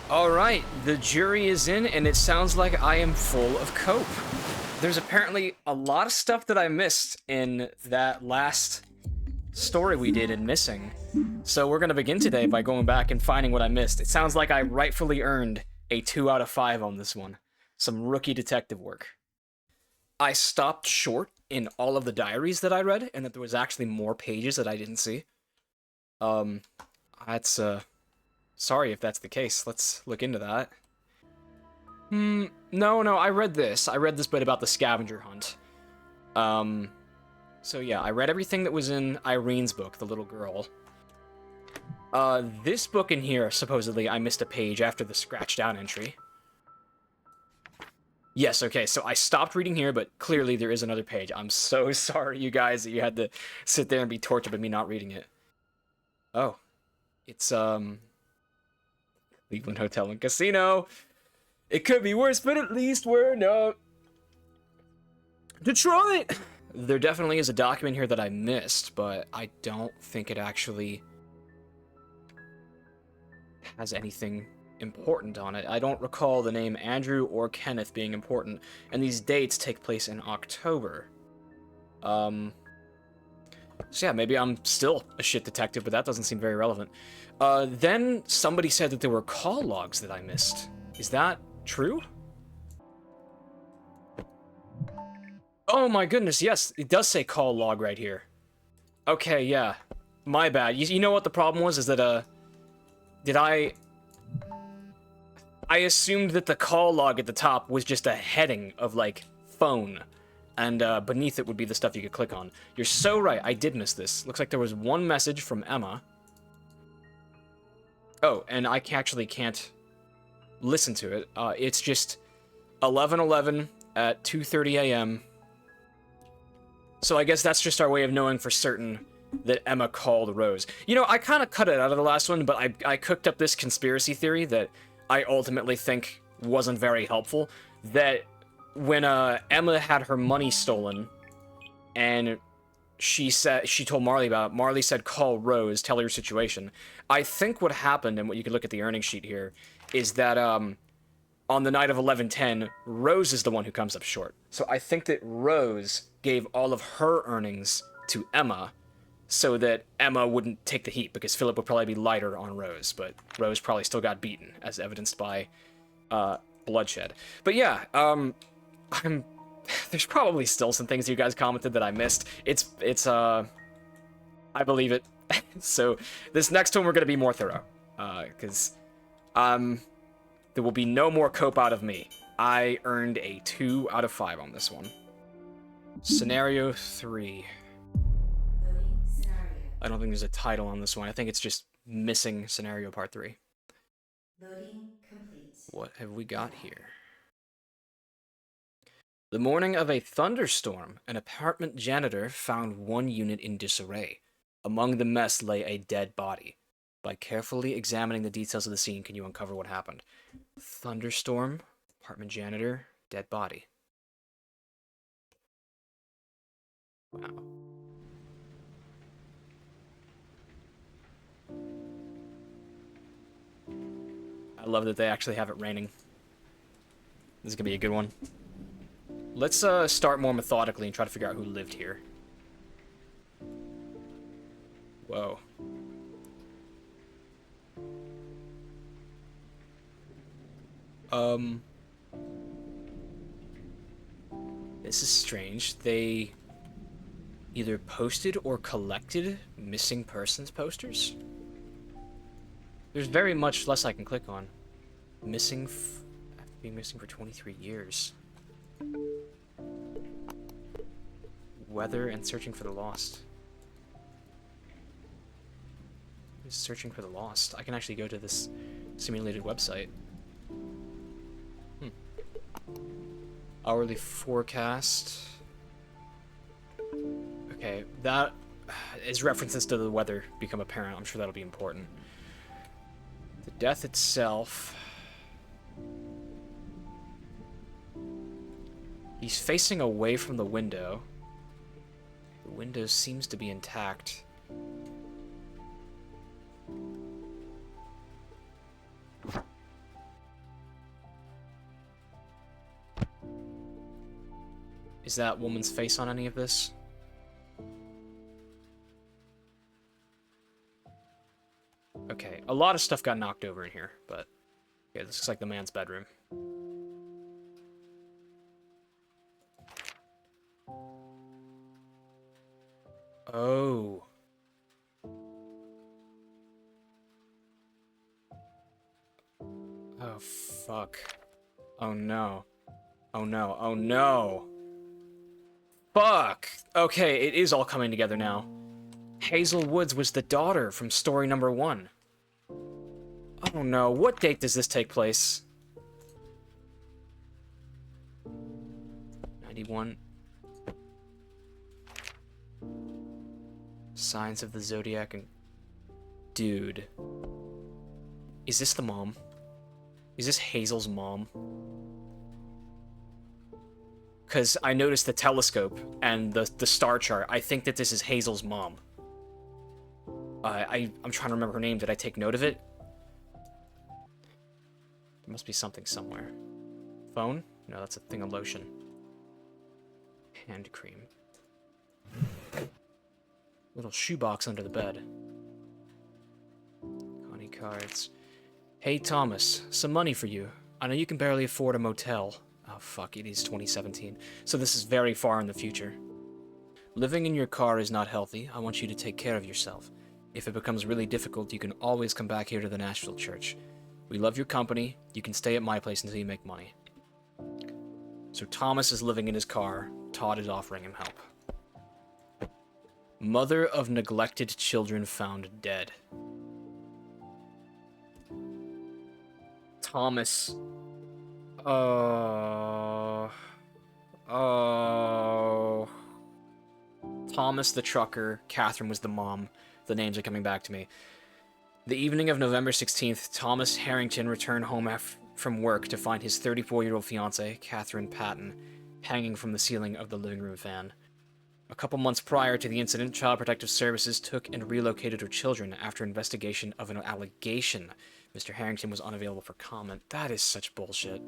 Alright, the jury is in, and it sounds like I am full of cope. There's apparently a lot of stuff that I missed in that last story we did in Missing. So we're going to begin today by going back and finding what I missed. It sounds like I rightfully earned a 2 out of 5 on this one. Some rookie detective work. I stopped short in all of the diaries that I read, and that there was actually more pages that I didn't see. That's, sorry if that's the case. Let's look into that. No, I read this. I read this bit about the scavenger hunt. So yeah, I read everything that was in Irene's book, The Little Girl. This book in here, supposedly, I missed a page after the scratched out entry. Yes, okay, so I stopped reading here, but clearly there is another page. I'm so sorry, you guys, that you had to sit there and be tortured by me not reading it. Oh. It's, Cleveland Hotel and Casino. It could be worse, but at least we're not. Detroit! There definitely is a document here that I missed, but I don't think it actually has anything important on it. I don't recall the name Andrew or Kenneth being important, and these dates take place in October. So yeah, maybe I'm still a shit detective, but that doesn't seem very relevant. Then somebody said that there were call logs that I missed. Is that true? Oh my goodness, yes, it does say call log right here. Okay, yeah. My bad. You know what the problem was? Is that, I assumed that the call log at the top was just a heading of, like, phone. And, beneath it would be the stuff you could click on. You're so right, I did miss this. Looks like there was one message from Emma. Oh, and I actually can't listen to it. It's just 11:11 at 2:30 a.m. So I guess that's just our way of knowing for certain that Emma called Rose. You know, I kind of cut it out of the last one, but I cooked up this conspiracy theory that I ultimately think wasn't very helpful. That when Emma had her money stolen, and she told Marley about it, Marley said, call Rose, tell her your situation. I think what happened, and what you can look at the earnings sheet here, is that on the night of 11:10, Rose is the one who comes up short. So I think that Rose gave all of her earnings to Emma so that Emma wouldn't take the heat, because Philip would probably be lighter on Rose, but Rose probably still got beaten, as evidenced by bloodshed. But yeah, there's probably still some things you guys commented that I missed. I believe it. So this next one we're going to be more thorough, because there will be no more cope out of me. I earned a 2 out of 5 on this one. Scenario 3. I don't think there's a title on this one. I think it's just Missing Scenario Part 3. Loading complete. What have we got here? The morning of a thunderstorm, an apartment janitor found one unit in disarray. Among the mess lay a dead body. By carefully examining the details of the scene, can you uncover what happened? Thunderstorm, apartment janitor, dead body. Wow. I love that they actually have it raining. This is gonna be a good one. Let's start more methodically and try to figure out who lived here. Whoa. This is strange. They either posted or collected missing persons posters? There's very much less I can click on. After being missing for 23 years. Weather and searching for the lost. Searching for the lost. I can actually go to this simulated website. Hourly forecast. Okay, that as references to the weather become apparent, I'm sure that'll be important. The death itself. He's facing away from the window. The window seems to be intact. Is that woman's face on any of this? Okay, a lot of stuff got knocked over in here, but... yeah, this looks like the man's bedroom. Oh. Oh, fuck. Oh, no. Oh, no. Oh, no. Fuck! Okay, it is all coming together now. Hazel Woods was the daughter from story number 1. Oh, no. What date does this take place? 91. Signs of the Zodiac and... dude. Is this the mom? Is this Hazel's mom? Because I noticed the telescope and the star chart. I think that this is Hazel's mom. I'm trying to remember her name. Did I take note of it? There must be something somewhere. Phone? No, that's a thing of lotion. Hand cream. Little shoebox under the bed. Connie cards. Hey, Thomas. Some money for you. I know you can barely afford a motel. Oh, fuck. It is 2017. So this is very far in the future. Living in your car is not healthy. I want you to take care of yourself. If it becomes really difficult, you can always come back here to the Nashville church. We love your company. You can stay at my place until you make money. So Thomas is living in his car. Todd is offering him help. Mother of neglected children found dead. Thomas. Oh. Thomas the trucker. Catherine was the mom. The names are coming back to me. The evening of November 16th, Thomas Harrington returned home from work to find his 34-year-old fiancée, Catherine Patton, hanging from the ceiling of the living room fan. A couple months prior to the incident, Child Protective Services took and relocated her children after investigation of an allegation. Mr. Harrington was unavailable for comment. That is such bullshit.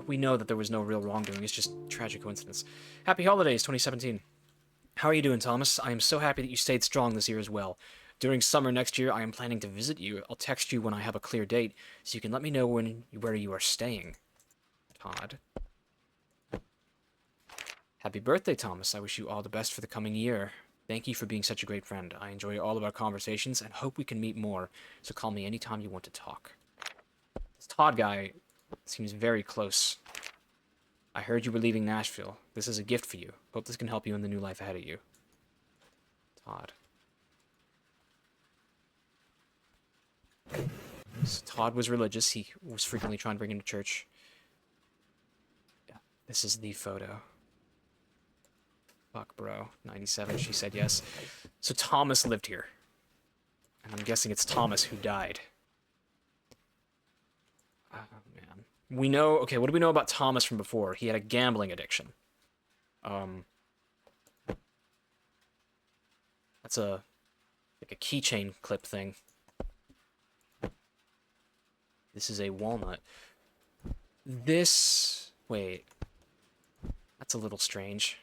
We know that there was no real wrongdoing. It's just tragic coincidence. Happy holidays, 2017. How are you doing, Thomas? I am so happy that you stayed strong this year as well. During summer next year, I am planning to visit you. I'll text you when I have a clear date, so you can let me know where you are staying. Todd. Happy birthday, Thomas. I wish you all the best for the coming year. Thank you for being such a great friend. I enjoy all of our conversations and hope we can meet more, so call me anytime you want to talk. This Todd guy seems very close. I heard you were leaving Nashville. This is a gift for you. Hope this can help you in the new life ahead of you. Todd. So Todd was religious. He was frequently trying to bring him to church. Yeah, this is the photo. Fuck, bro. 97, she said yes. So Thomas lived here. And I'm guessing it's Thomas who died. Oh, man. We know... okay, what do we know about Thomas from before? He had a gambling addiction. That's like a keychain clip thing. This is a walnut. This... wait. That's a little strange.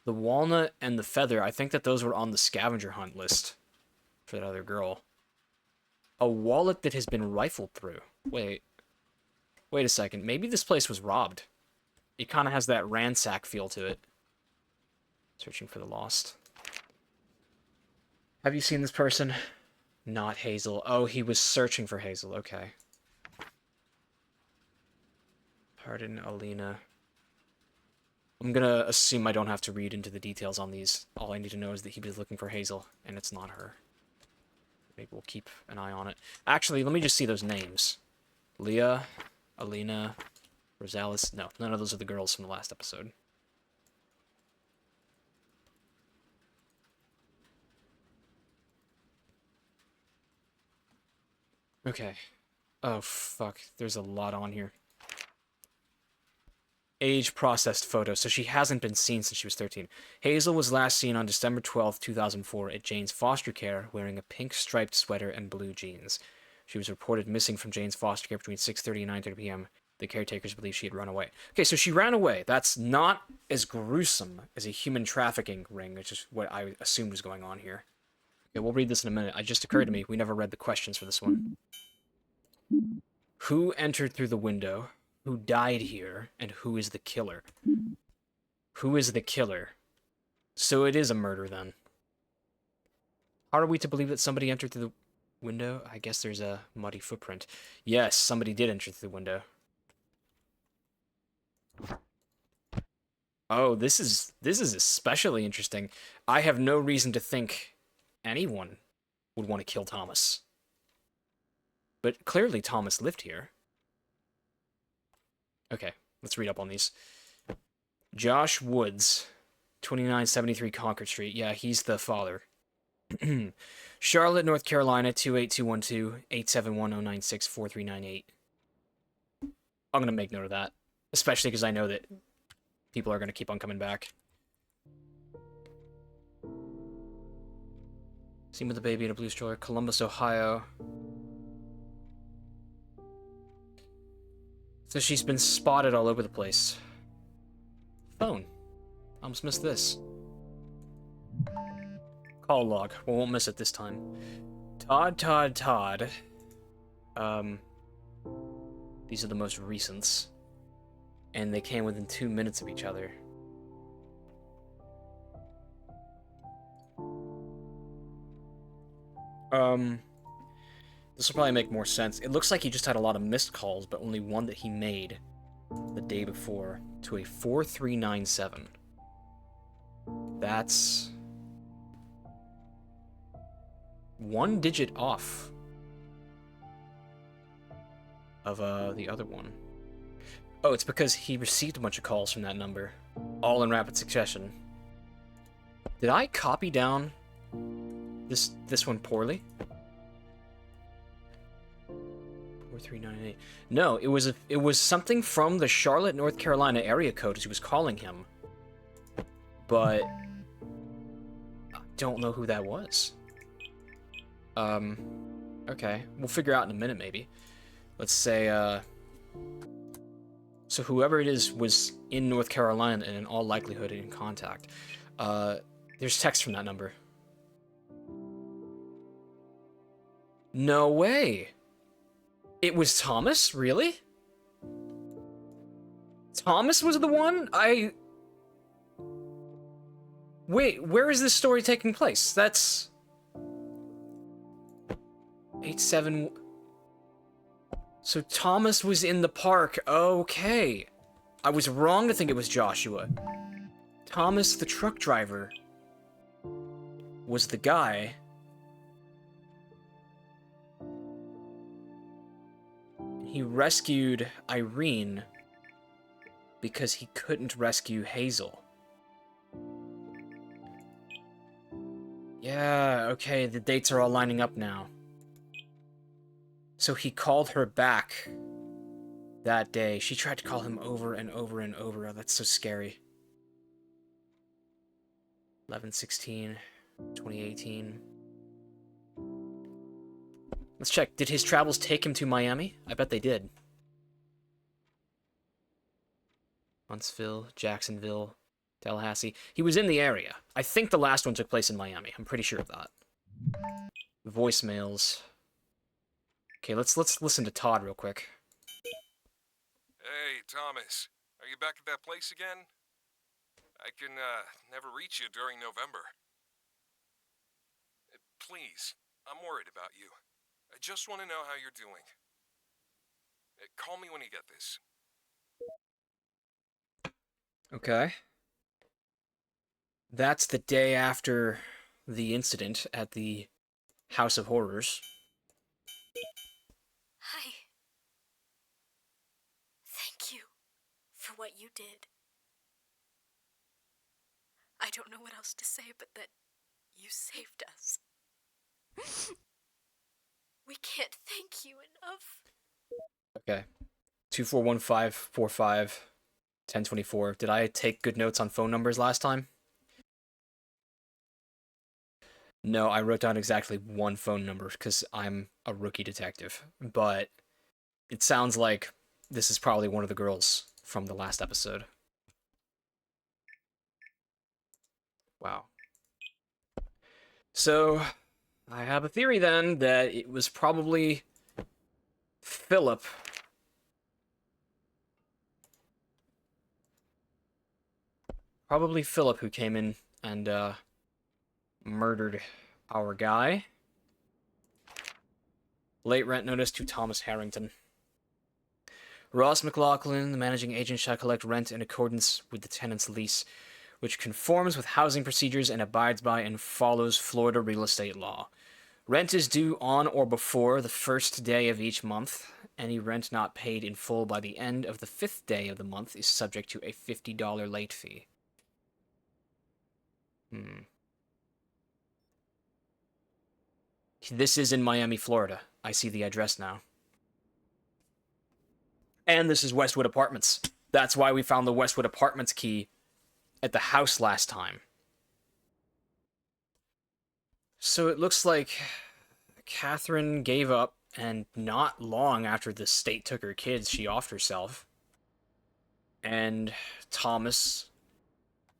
The walnut and the feather, I think that those were on the scavenger hunt list for that other girl. A wallet that has been rifled through. Wait. Wait a second. Maybe this place was robbed. It kind of has that ransack feel to it. Searching for the lost. Have you seen this person? Not Hazel. Oh, he was searching for Hazel. Okay. Pardon, Alina. I'm gonna assume I don't have to read into the details on these. All I need to know is that he was looking for Hazel, and it's not her. Maybe we'll keep an eye on it. Actually, let me just see those names. Leah, Alina, Rosales. No, none of those are the girls from the last episode. Okay. Oh, fuck. There's a lot on here. Age processed photo, so she hasn't been seen since she was 13. Hazel was last seen on December 12th, 2004 at Jane's foster care wearing a pink striped sweater and blue jeans. She was reported missing from Jane's foster care between 6:30 and 9:30 p.m. The caretakers believe she had run away. Okay, so she ran away. That's not as gruesome as a human trafficking ring, which is what I assumed was going on here. Okay, we'll read this in a minute. It just occurred to me, we never read the questions for this one. Who entered through the window? Who died here? And who is the killer? Who is the killer? So it is a murder, then. How are we to believe that somebody entered through the window? I guess there's a muddy footprint. Yes, somebody did enter through the window. Oh, this is especially interesting. I have no reason to think anyone would want to kill Thomas. But clearly Thomas lived here. Okay, let's read up on these. Josh Woods, 2973 Concord Street. Yeah, he's the father. Charlotte, North Carolina, 28212-871-096-4398. I'm going to make note of that, especially because I know that people are going to keep on coming back. Seen with the baby in a blue stroller. Columbus, Ohio. So she's been spotted all over the place. Phone. I almost missed this. Call log. We won't miss it this time. Todd. These are the most recents. And they came within 2 minutes of each other. This will probably make more sense. It looks like he just had a lot of missed calls, but only one that he made the day before to a 4397. That's 1 digit off of the other one. Oh, it's because he received a bunch of calls from that number, all in rapid succession. Did I copy down this one poorly? 4398. No, it was something from the Charlotte, North Carolina area code as he was calling him. But I don't know who that was. Okay. We'll figure out in a minute, maybe. Let's say, so whoever it is was in North Carolina and in all likelihood in contact. There's text from that number. No way! It was Thomas? Really? Thomas was the one? Wait, where is this story taking place? That's... 87... So Thomas was in the park. Okay. I was wrong to think it was Joshua. Thomas, the truck driver, was the guy. He rescued Irene because he couldn't rescue Hazel. Yeah, okay, the dates are all lining up now. So he called her back that day. She tried to call him over and over and over. Oh, that's so scary. 11/16, 2018. Let's check. Did his travels take him to Miami? I bet they did. Huntsville, Jacksonville, Tallahassee. He was in the area. I think the last one took place in Miami. I'm pretty sure of that. Voicemails. Okay, let's listen to Todd real quick. Hey, Thomas. Are you back at that place again? I can, never reach you during November. Please, I'm worried about you. I just want to know how you're doing. Call me when you get this. Okay. That's the day after the incident at the House of Horrors. Hi. Thank you for what you did. I don't know what else to say but that you saved us. We can't thank you enough. Okay. 2415451024. Did I take good notes on phone numbers last time? No, I wrote down exactly one phone number because I'm a rookie detective. But it sounds like this is probably one of the girls from the last episode. Wow. So, I have a theory then that it was probably Philip. Probably Philip who came in and murdered our guy. Late rent notice to Thomas Harrington. Ross McLaughlin, the managing agent, shall collect rent in accordance with the tenant's lease, which conforms with housing procedures and abides by and follows Florida real estate law. Rent is due on or before the first day of each month. Any rent not paid in full by the end of the 5th day of the month is subject to a $50 late fee. This is in Miami, Florida. I see the address now. And this is Westwood Apartments. That's why we found the Westwood Apartments key at the house last time. So it looks like Catherine gave up, and not long after the state took her kids, she offed herself. And Thomas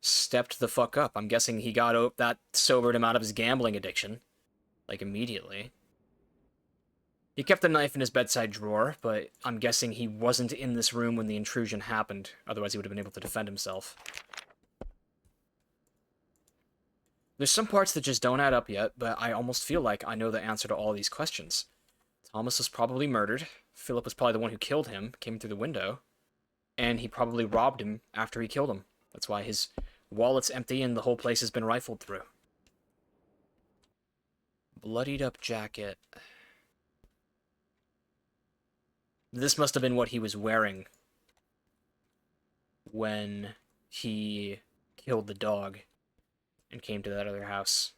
stepped the fuck up. I'm guessing he got that sobered him out of his gambling addiction. Like, immediately. He kept the knife in his bedside drawer, but I'm guessing he wasn't in this room when the intrusion happened. Otherwise, he would have been able to defend himself. There's some parts that just don't add up yet, but I almost feel like I know the answer to all these questions. Thomas was probably murdered. Philip was probably the one who killed him, came through the window. And he probably robbed him after he killed him. That's why his wallet's empty and the whole place has been rifled through. Bloodied up jacket. This must have been what he was wearing when he killed the dog and came to that other house.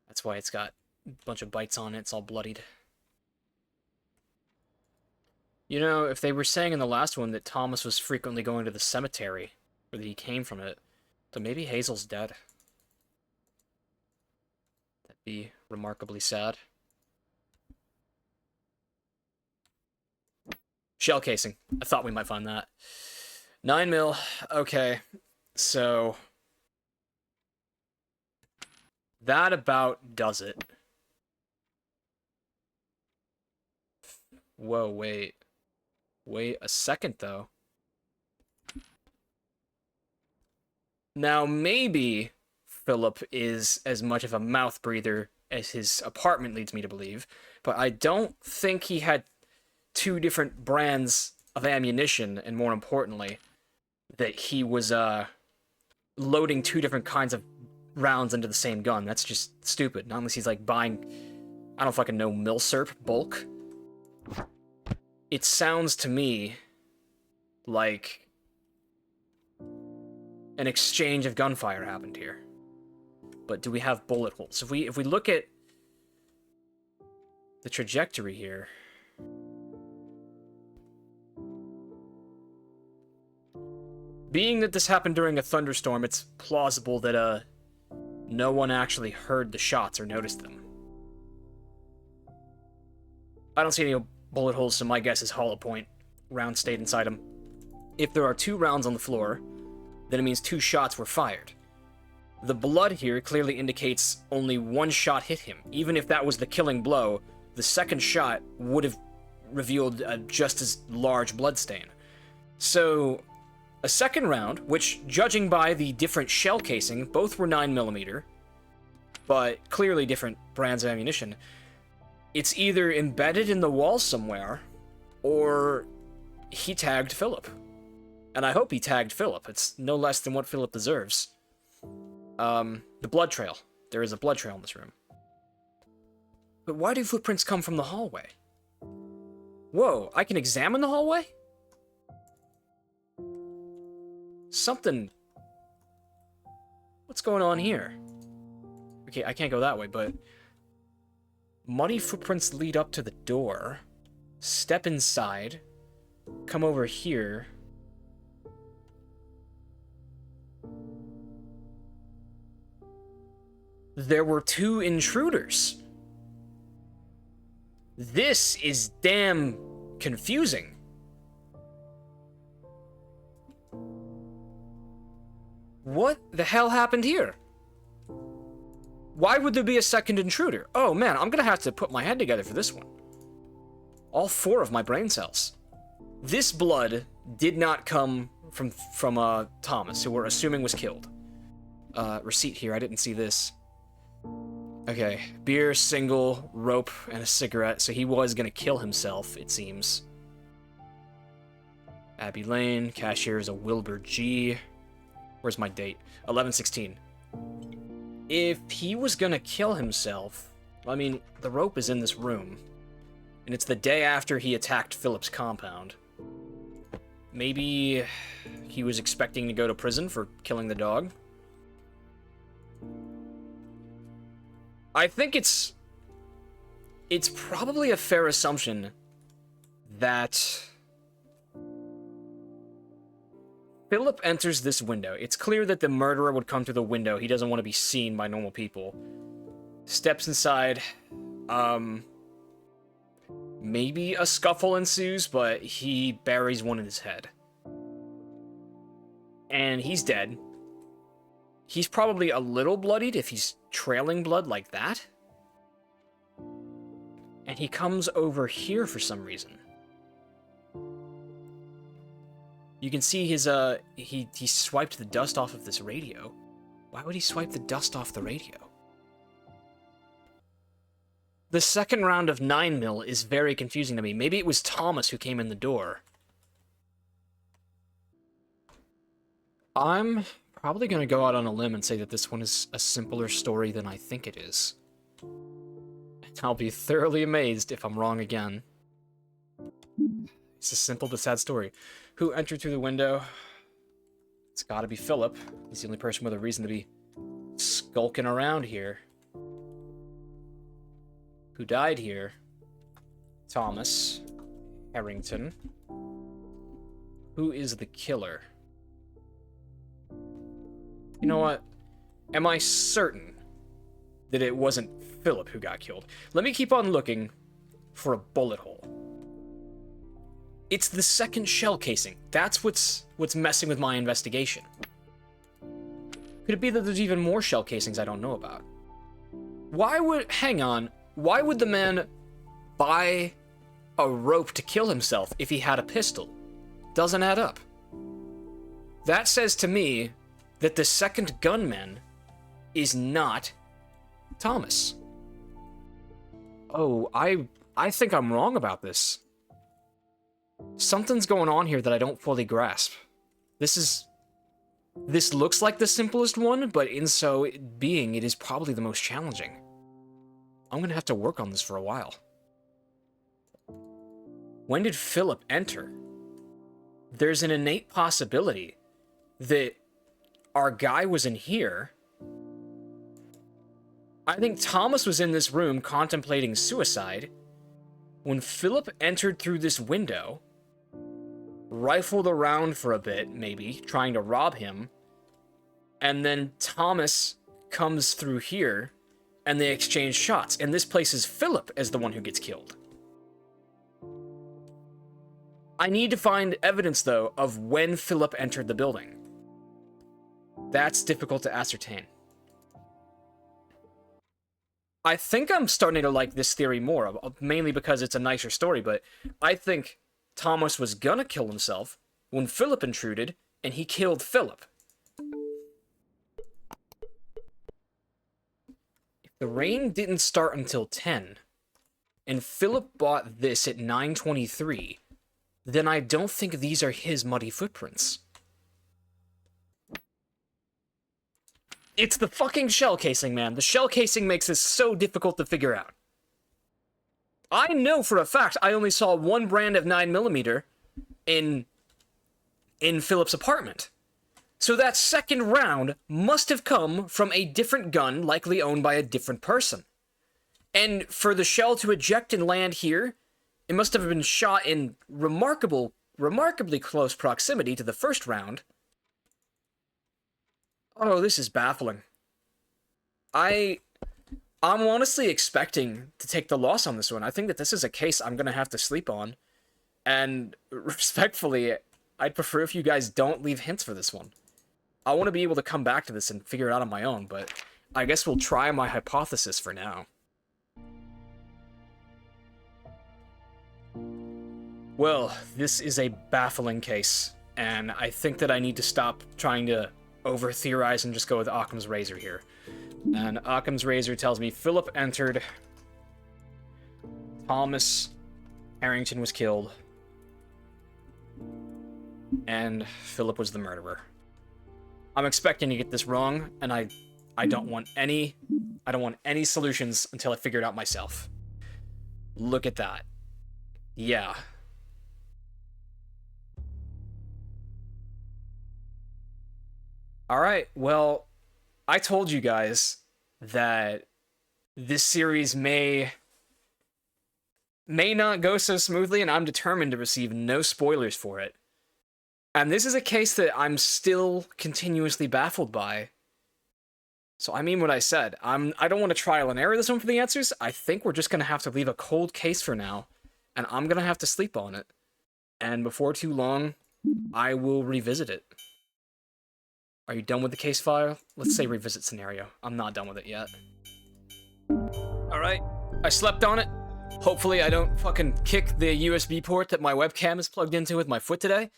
That's why it's got a bunch of bites on it. It's all bloodied. You know, if they were saying in the last one that Thomas was frequently going to the cemetery, or that he came from it, then maybe Hazel's dead. That'd be remarkably sad. Shell casing. I thought we might find that. 9 mil. Okay. So that about does it. Whoa, wait. Wait a second, though. Now, maybe Philip is as much of a mouth breather as his apartment leads me to believe, but I don't think he had 2 different brands of ammunition, and more importantly, that he was loading 2 different kinds of rounds into the same gun. That's just stupid. Not unless he's like buying, I don't fucking know, milsurp bulk. It sounds to me like an exchange of gunfire happened here. But do we have bullet holes? If we look at the trajectory here, being that this happened during a thunderstorm, it's plausible that no one actually heard the shots or noticed them. I don't see any bullet holes, so my guess is hollow point. Round stayed inside him. If there are 2 rounds on the floor, then it means 2 shots were fired. The blood here clearly indicates only 1 shot hit him. Even if that was the killing blow, the second shot would have revealed a just as large bloodstain. So a second round, which, judging by the different shell casing, both were 9mm, but clearly different brands of ammunition, it's either embedded in the wall somewhere, or he tagged Philip. And I hope he tagged Philip. It's no less than what Philip deserves. The blood trail. There is a blood trail in this room. But why do footprints come from the hallway? Whoa, I can examine the hallway? Something... What's going on here? Okay, I can't go that way, but... Muddy footprints lead up to the door. Step inside. Come over here. There were 2 intruders. This is damn confusing. What the hell happened here? Why would there be a second intruder? Oh man, I'm gonna have to put my head together for this one. All 4 of my brain cells. This blood did not come from Thomas, who we're assuming was killed. Receipt here, I didn't see this. Okay, beer, single, rope, and a cigarette, so he was gonna kill himself, it seems. Abbey Lane, cashier is a Wilbur G. Where's my date? 11/16. If he was gonna kill himself, I mean, the rope is in this room, and it's the day after he attacked Philip's compound. Maybe he was expecting to go to prison for killing the dog. I think it's probably a fair assumption that Philip enters this window. It's clear that the murderer would come through the window. He doesn't want to be seen by normal people. Steps inside. Maybe a scuffle ensues, but he buries one in his head. And he's dead. He's probably a little bloodied if he's trailing blood like that. And he comes over here for some reason. You can see his, he swiped the dust off of this radio. Why would he swipe the dust off the radio? The second round of 9mm is very confusing to me. Maybe it was Thomas who came in the door. I'm probably going to go out on a limb and say that this one is a simpler story than I think it is. And I'll be thoroughly amazed if I'm wrong again. It's a simple but sad story. Who entered through the window? It's gotta be Philip. He's the only person with a reason to be skulking around here. Who died here? Thomas Harrington. Who is the killer? You know what? Am I certain that it wasn't Philip who got killed? Let me keep on looking for a bullet hole. It's the second shell casing. That's what's messing with my investigation. Could it be that there's even more shell casings I don't know about? Hang on, why would the man buy a rope to kill himself if he had a pistol? Doesn't add up. That says to me that the second gunman is not Thomas. Oh, I think I'm wrong about this. Something's going on here that I don't fully grasp. This looks like the simplest one, but in so being, it is probably the most challenging. I'm gonna have to work on this for a while. When did Philip enter? There's an innate possibility that our guy was in here. I think Thomas was in this room contemplating suicide when Philip entered through this window, rifled around for a bit, maybe, trying to rob him, and then Thomas comes through here, and they exchange shots, and this places Philip as the one who gets killed. I need to find evidence, though, of when Philip entered the building. That's difficult to ascertain. I think I'm starting to like this theory more, mainly because it's a nicer story, but I think Thomas was gonna kill himself when Philip intruded, and he killed Philip. If the rain didn't start until 10, and Philip bought this at 9:23, then I don't think these are his muddy footprints. It's the fucking shell casing, man. The shell casing makes this so difficult to figure out. I know for a fact I only saw one brand of 9mm in Philip's apartment. So that second round must have come from a different gun, likely owned by a different person. And for the shell to eject and land here, it must have been shot in remarkably close proximity to the first round. Oh, this is baffling. I I'm honestly expecting to take the loss on this one. I think that this is a case I'm going to have to sleep on. And respectfully, I'd prefer if you guys don't leave hints for this one. I want to be able to come back to this and figure it out on my own, but I guess we'll try my hypothesis for now. Well, this is a baffling case, and I think that I need to stop trying to over-theorize and just go with Occam's razor here. And Occam's razor tells me Philip entered, Thomas Harrington was killed, and Philip was the murderer. I'm expecting to get this wrong, and I don't want any solutions until I figure it out myself. Look at that. Yeah. Alright, well, I told you guys that this series may not go so smoothly, and I'm determined to receive no spoilers for it. And this is a case that I'm still continuously baffled by. So I mean what I said. I don't want to trial and error this one for the answers. I think we're just going to have to leave a cold case for now, and I'm going to have to sleep on it. And before too long, I will revisit it. Are you done with the case file? Let's say revisit scenario. I'm not done with it yet. Alright, I slept on it. Hopefully I don't fucking kick the USB port that my webcam is plugged into with my foot today.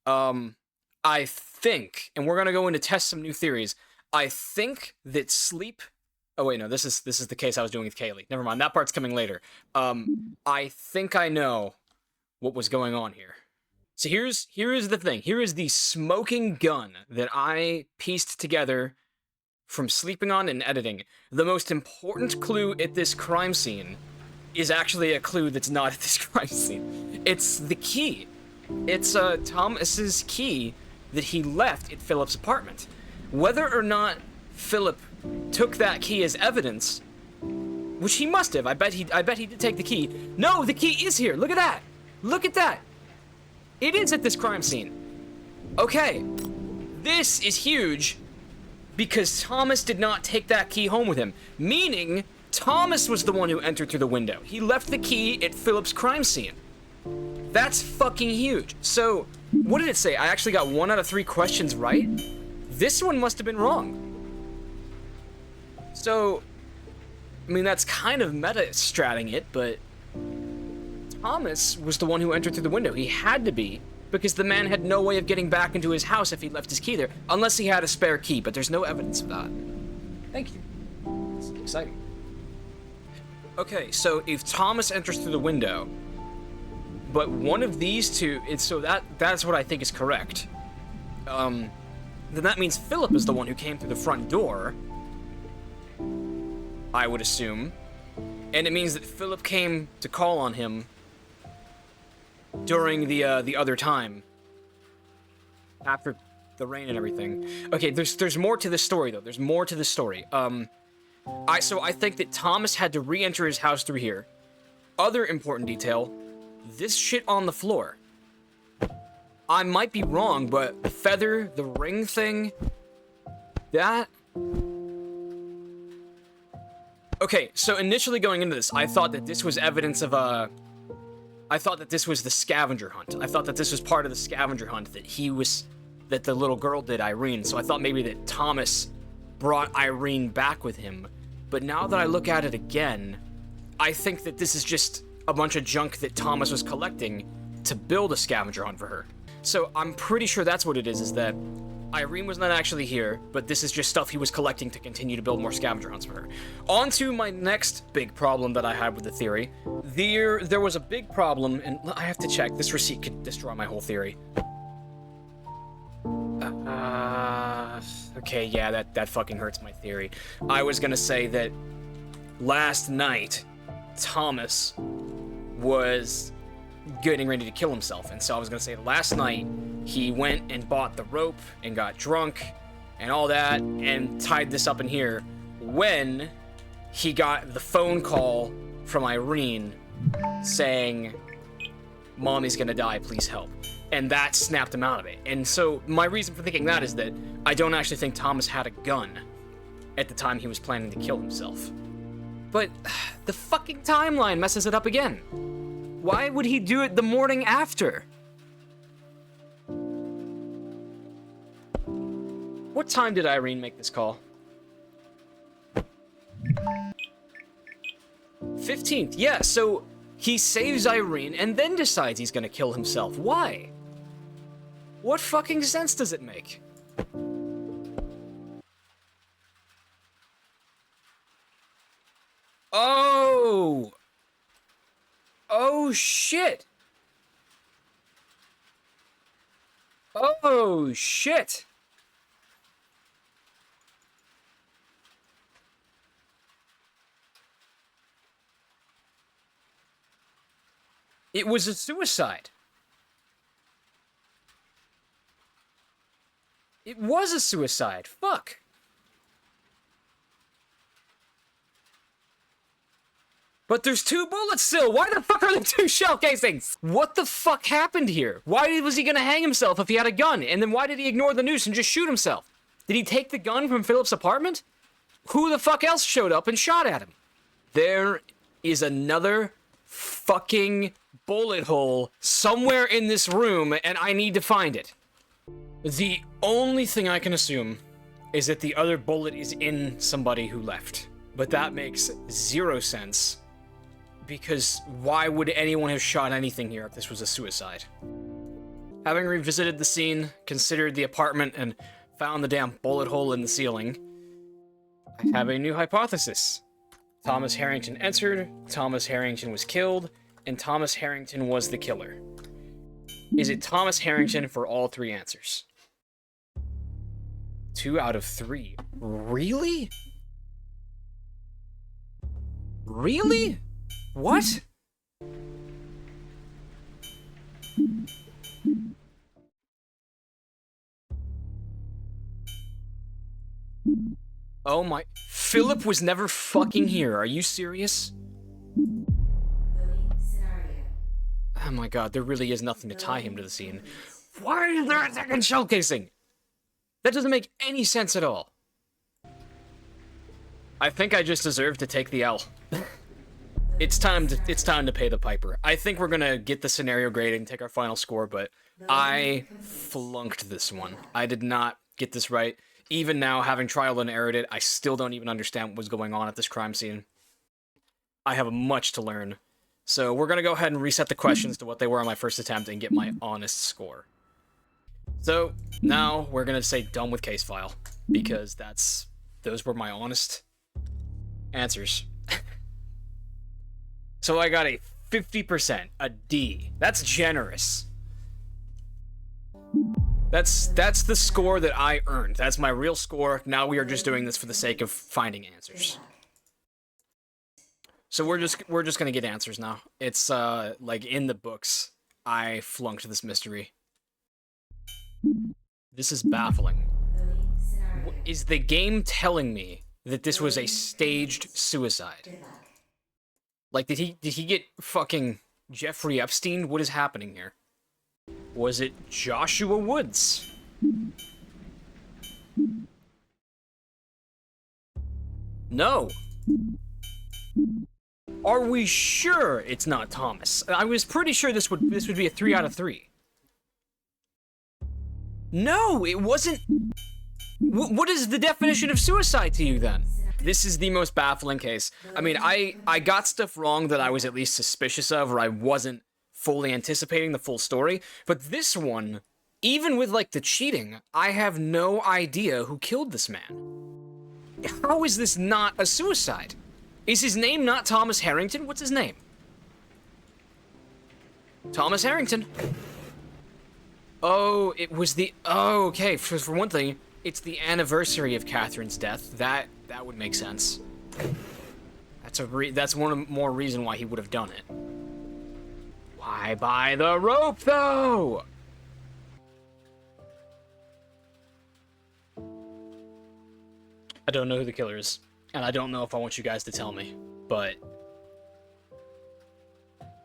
I think, and we're gonna go in to test some new theories, I think that sleep... Oh wait, no, this is the case I was doing with Kaylee. Never mind, that part's coming later. I think I know what was going on here. So here is the thing. Here is the smoking gun that I pieced together from sleeping on and editing. The most important clue at this crime scene is actually a clue that's not at this crime scene. It's the key. It's Thomas's key that he left at Philip's apartment. Whether or not Philip took that key as evidence, which he must have. I bet he did take the key. No, the key is here. Look at that. Look at that. It is at this crime scene. Okay, this is huge because Thomas did not take that key home with him, meaning Thomas was the one who entered through the window. He left the key at Philip's crime scene. That's fucking huge. So, what did it say? I actually got 1 out of 3 questions right? This one must have been wrong. So, I mean, that's kind of meta-stratting it, but Thomas was the one who entered through the window. He had to be, because the man had no way of getting back into his house if he left his key there, unless he had a spare key, but there's no evidence of that. Thank you. This is exciting. Okay, so if Thomas enters through the window, but one of these two, that's what I think is correct. Then that means Philip is the one who came through the front door, I would assume. And it means that Philip came to call on him during the other time, after the rain and everything. Okay, there's more to this story though. There's more to this story. So I think that Thomas had to re-enter his house through here. Other important detail: this shit on the floor. I might be wrong, but the feather, the ring thing, that. Okay, so initially going into this, I thought that this was evidence of I thought that this was the scavenger hunt. I thought that this was part of the scavenger hunt that the little girl did, Irene. So I thought maybe that Thomas brought Irene back with him. But now that I look at it again, I think that this is just a bunch of junk that Thomas was collecting to build a scavenger hunt for her. So I'm pretty sure that's what it is that Irene was not actually here, but this is just stuff he was collecting to continue to build more scavenger hunts for her. On to my next big problem that I had with the theory. There was a big problem, and I have to check. This receipt could destroy my whole theory. Okay, yeah, that fucking hurts my theory. I was gonna say that last night, Thomas was getting ready to kill himself, and so I was gonna say last night he went and bought the rope and got drunk and all that and tied this up in here when he got the phone call from Irene saying, "Mommy's gonna die, please help." And that snapped him out of it. And so my reason for thinking that is that I don't actually think Thomas had a gun at the time he was planning to kill himself. But the fucking timeline messes it up again. Why would he do it the morning after? What time did Irene make this call? 15th, yeah, so he saves Irene and then decides he's gonna kill himself. Why? What fucking sense does it make? Oh! Oh shit! Oh shit! It was a suicide. It was a suicide. Fuck. But there's 2 bullets still. Why the fuck are there 2 shell casings? What the fuck happened here? Why was he gonna hang himself if he had a gun? And then why did he ignore the noose and just shoot himself? Did he take the gun from Philip's apartment? Who the fuck else showed up and shot at him? There is another fucking bullet hole somewhere in this room, and I need to find it. The only thing I can assume is that the other bullet is in somebody who left. But that makes 0 sense, because why would anyone have shot anything here if this was a suicide? Having revisited the scene, considered the apartment, and found the damn bullet hole in the ceiling, I have a new hypothesis. Thomas Harrington entered, Thomas Harrington was killed, and Thomas Harrington was the killer. Is it Thomas Harrington for all 3 answers? 2 out of 3. Really? Really? What? Oh my... Philip was never fucking here. Are you serious? Loading scenario. Oh my god, there really is nothing to tie him to the scene. Why is there a second shell casing? That doesn't make any sense at all. I think I just deserve to take the L. It's time to pay the piper. I think we're gonna get the scenario grading, take our final score, but I flunked this one. I did not get this right. Even now, having trial and errored it, I still don't even understand what was going on at this crime scene. I have much to learn. So we're gonna go ahead and reset the questions to what they were on my first attempt and get my honest score. So now we're gonna say done with case file, because those were my honest answers. So I got a 50%, a D. That's generous. That's the score that I earned. That's my real score. Now we are just doing this for the sake of finding answers. So we're just gonna get answers now. It's like in the books. I flunked this mystery. This is baffling. Loading scenario. Is the game telling me that this was a staged suicide? Good luck. Like, did he get fucking Jeffrey Epstein? What is happening here? Was it Joshua Woods? No. Are we sure it's not Thomas? I was pretty sure this would be a 3 out of 3. No, it wasn't. What is the definition of suicide to you then? This is the most baffling case. I mean, I got stuff wrong that I was at least suspicious of, or I wasn't fully anticipating the full story. But this one, even with like the cheating, I have no idea who killed this man. How is this not a suicide? Is his name not Thomas Harrington? What's his name? Thomas Harrington. Oh, it was the... Oh, okay. For one thing, it's the anniversary of Catherine's death. That would make sense. That's one more reason why he would have done it. Why buy the rope, though? I don't know who the killer is, and I don't know if I want you guys to tell me, but...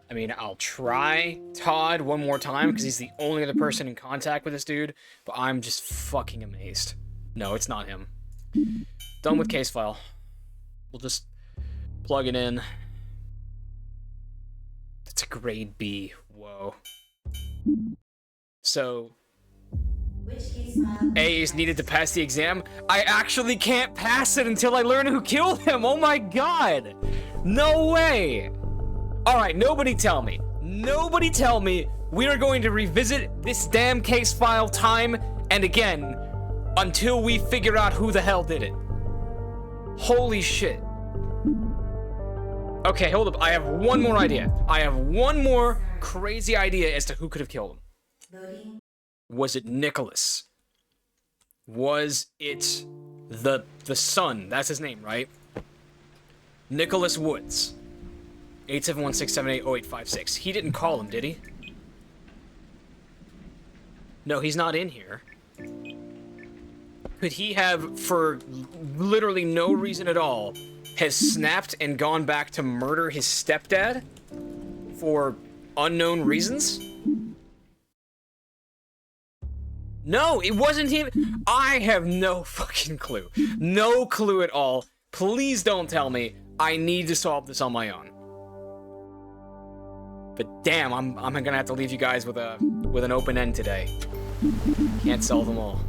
I mean, I'll try Todd one more time, because he's the only other person in contact with this dude, but I'm just fucking amazed. No, it's not him. Done with case file. We'll just Plug it in. It's a grade B. Whoa. So, Which case file? A is needed to pass the exam. I actually can't pass it until I learn who killed him. Oh my god. No way. Alright, nobody tell me. Nobody tell me we are going to revisit this damn case file time and again until we figure out who the hell did it. Holy shit. Okay, hold up. I have one more idea. I have one more crazy idea as to who could have killed him. Loading. Was it Nicholas? Was it the son? That's his name, right? Nicholas Woods. 871-678-0856. He didn't call him, did he? No, he's not in here. Could he have, for literally no reason at all, has snapped and gone back to murder his stepdad? For unknown reasons? No, it wasn't him. I have no fucking clue. No clue at all. Please don't tell me. I need to solve this on my own. But damn, I'm gonna have to leave you guys with an open end today. Can't solve them all.